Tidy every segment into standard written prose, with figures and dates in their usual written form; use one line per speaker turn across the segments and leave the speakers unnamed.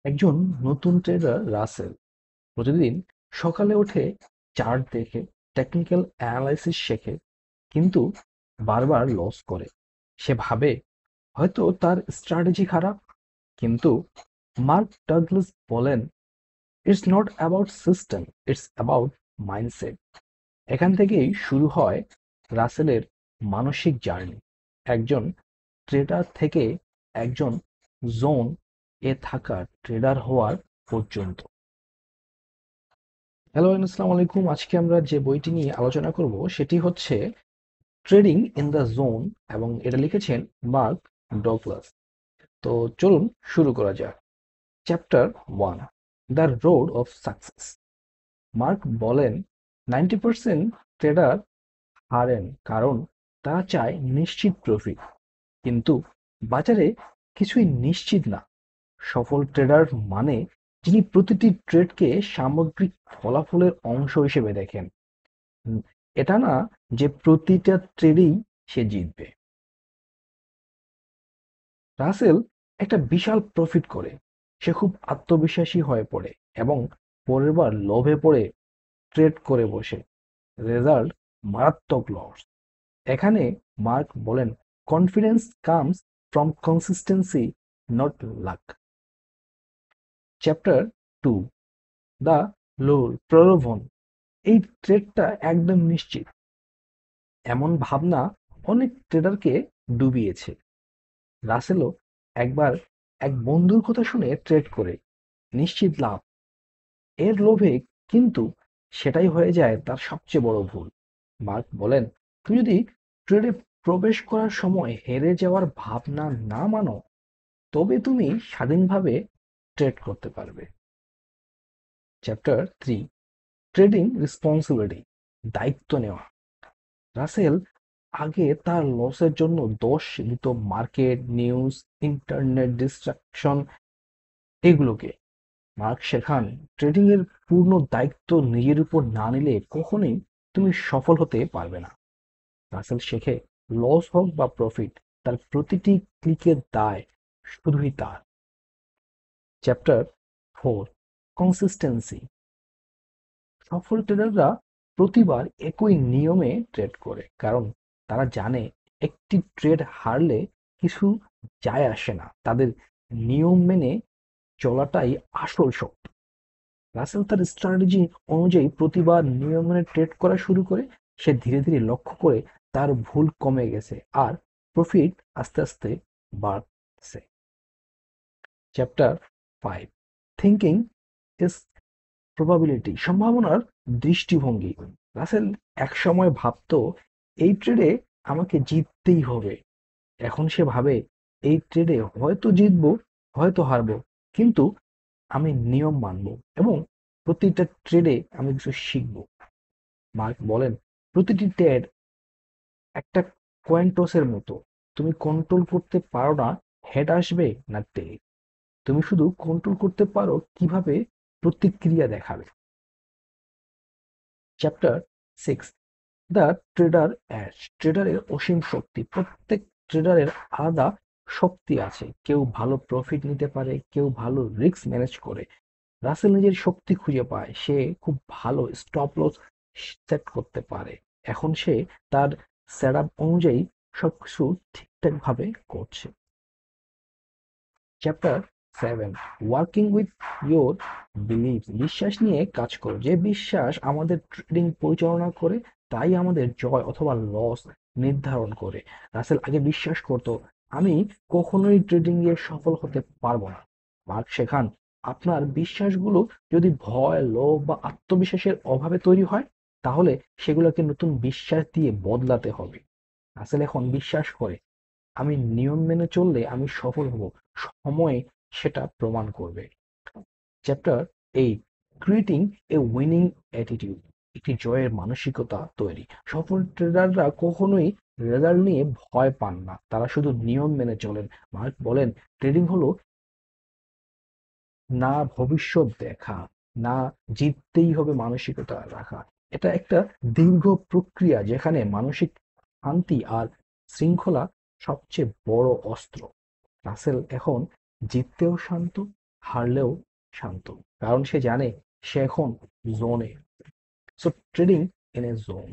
একজন নতুন ট্রেডার রাসেল প্রতিদিন সকালে উঠে চার্ট দেখে টেকনিক্যাল অ্যানালাইসিস শেখে, কিন্তু বারবার লস করে। সে ভাবে হয়তো তার স্ট্র্যাটেজি খারাপ, কিন্তু মার্ক ডাগলাস বলেন, it's not about system, it's about mindset. এখান থেকেই শুরু হয় রাসেলের মানসিক জার্নি, একজন ট্রেডার থেকে একজন জোন এ থাকা ট্রেডার হওয়ার পর্যন্ত। হ্যালো, আসসালামু আলাইকুম। আজকে আমরা যে বইটি নিয়ে আলোচনা করব সেটি হচ্ছে ট্রেডিং ইন দ্য জোন, এবং এটা লিখেছেন মার্ক ডগলাস। তো চলুন শুরু করা যাক। Chapter 1, the road of success. Mark বলেন, 90% ট্রেডার হারেন কারণ তারা চায় নিশ্চিত প্রফিট, কিন্তু বাজারে কিছুই নিশ্চিত না। সফল ট্রেডার মানে যিনি প্রতিটি ট্রেডকে সামগ্রিক ফলাফলের অংশ হিসেবে দেখেন। হুম, এটা না যে প্রতিটা ট্রেডেই সে জিতবে। রাসেল একটা বিশাল প্রফিট করে সে খুব আত্মবিশ্বাসী হয়ে পড়ে এবং পরের বার লোভে পড়ে ট্রেড করে বসে। রেজাল্ট মারাত্মক লস। এখানে মার্ক বলেন, confidence comes from consistency, not luck. Chapter 2, the lure প্রলোভন। এই ট্রেডটা একদম নিশ্চিত, এমন ভাবনা অনেক ট্রেডারকে ডুবিয়েছে। রাসেলও একবার এক বন্ধুর কথা শুনে ট্রেড করে নিশ্চিত লাভ এর লোভে, কিন্তু সেটাই হয়ে যায় তার সবচেয়ে বড় ভুল। মার্ক বলেন, তুমি যদি ট্রেডে প্রবেশ করার সময় হেরে যাওয়ার ভাবনা না মানো, তবে তুমি স্বাধীনভাবে ট্রেড করতে পারবে। চ্যাপ্টার 3, ট্রেডিং রেসপন্সিবিলিটি, দায়িত্ব নেওয়া। রাসেল আগে তার লসের জন্য দোষ দিত মার্কেট, নিউজ, ইন্টারনেট ডিস্ট্রাকশন এগুলোকে। মার্ক শেখান, ট্রেডিং এর পূর্ণ দায়িত্ব নিজের উপর না নিলে কখনোই তুমি সফল হতে পারবে না। রাসেল শেখে, লস হোক বা প্রফিট, তার প্রতিটি ক্লিকের দায় শুধুই তার। Chapter 4, consistency. সফল ট্রেডাররা প্রতিবার একই নিয়মে ট্রেড করে, কারণ তারা জানে একটি ট্রেড হারলে কিছু যায় আসে না, তাদের নিয়ম মেনে চলাটাই আসল শক্তি। রাসেল তার স্ট্র্যাটেজি অনুযায়ী প্রতিবার নিয়ম মেনে ট্রেড করা শুরু করে। সে ধীরে ধীরে লক্ষ্য করে তার ভুল কমে গেছে আর প্রফিট আস্তে আস্তে বাড়ছে। চ্যাপ্টার 5, থিঙ্কিং ইজ প্রবাবিলিটি, সম্ভাবনার দৃষ্টিভঙ্গি। রাসেল একসময় ভাবতো এই ট্রেডে আমাকে জিততেই হবে। এখন সে ভাবে এই ট্রেডে হয়তো জিতবো, হয়তো হারবো, কিন্তু আমি নিয়ম মানবো এবং প্রতিটা ট্রেডে আমি কিছু শিখবো। মার্ক বলেন, প্রতিটি ট্রেড একটা কয়েন টসের মতো। তুমি কন্ট্রোল করতে পারো না হেড আসবে না টেল, তুমি শুধু কন্ট্রোল করতে পারো কিভাবে প্রতিক্রিয়া দেখাবে। চ্যাপ্টার 6, দ্য ট্রেডার অ্যাজ, ট্রেডারের অসীম শক্তি। প্রত্যেক ট্রেডারের আলাদা শক্তি আছে। কেউ ভালো প্রফিট নিতে পারে, কেউ ভালো রিস্ক ম্যানেজ করে। রাসেল নিজের শক্তি খুঁজে পায়, সে খুব ভালো স্টপ লস সেট করতে পারে। এখন সে তার সেট আপ অনুযায়ী সবকিছু ঠিকঠাক ভাবে করছে। Chapter 7, working with your believe, বিশ্বাস নিয়ে কাজ করো। যে বিশ্বাস আমাদের ট্রেডিং পরিচালনা করে, তাই আমাদের জয় অথবা লস নির্ধারণ করে। রাসেল আগে বিশ্বাস করত, আমি কখনোই ট্রেডিং এ সফল হতে পারবো না। মার্ক শেখান, আপনার বিশ্বাসগুলো যদি ভয়, লোভ বা আত্মবিশ্বাসের অভাবে তৈরি হয়, তাহলে সেগুলোকে নতুন বিশ্বাস দিয়ে বদলাতে হবে। রাসেল এখন বিশ্বাস করে, আমি নিয়ম মেনে চললে আমি সফল হব। সময় সেটা প্রমাণ করবে। Chapter 8, creating a winning attitude, একটি জয়ের মানসিকতা তৈরি। সফল ট্রেডাররা কখনোই রেজাল্ট নিয়ে ভয় পান না, তারা শুধু নিয়ম মেনে চলেন। মার্ক বলেন, ট্রেডিং হলো না ভবিষ্যৎ দেখা, না জিততেই হবে মানসিকতা রাখা। এটা একটা দীর্ঘ প্রক্রিয়া যেখানে মানসিক শান্তি আর শৃঙ্খলা সবচেয়ে বড় অস্ত্র। রাসেল এখন জিততেও শান্ত, হারলেও শান্ত, কারণ সে জানে সে এখন জোনে। So trading in a zone,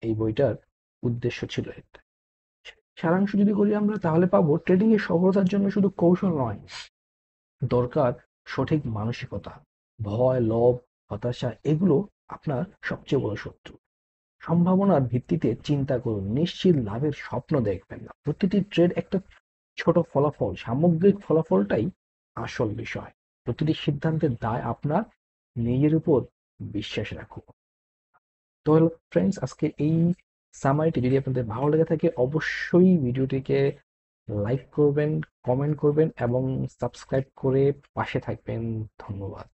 এই বইটার উদ্দেশ্য ছিল এটা। সারাংশ যদি করি আমরা, তাহলে পাবো ট্রেডিং এর সফলতার জন্য শুধু কৌশল নয়, দরকার সঠিক মানসিকতা। ভয়, লোভ, হতাশা এগুলো আপনার সবচেয়ে বড় শত্রু। সম্ভাবনার ভিত্তিতে চিন্তা করুন, নিশ্চিত লাভের স্বপ্ন দেখবেন না। প্রতিটি ট্রেড একটা ছোট ফলাফল, সামগ্রিক ফলাফলটাই আসল বিষয়। প্রতিটি সিদ্ধান্তের দায় আপনার, নিজের উপর বিশ্বাস রাখুন। তো হলো ফ্রেন্ডস, আজকে এই সামারিটি যদি আপনাদের ভালো লেগে থাকে, অবশ্যই ভিডিওটিকে লাইক করবেন, কমেন্ট করবেন এবং সাবস্ক্রাইব করে পাশে থাকবেন। ধন্যবাদ।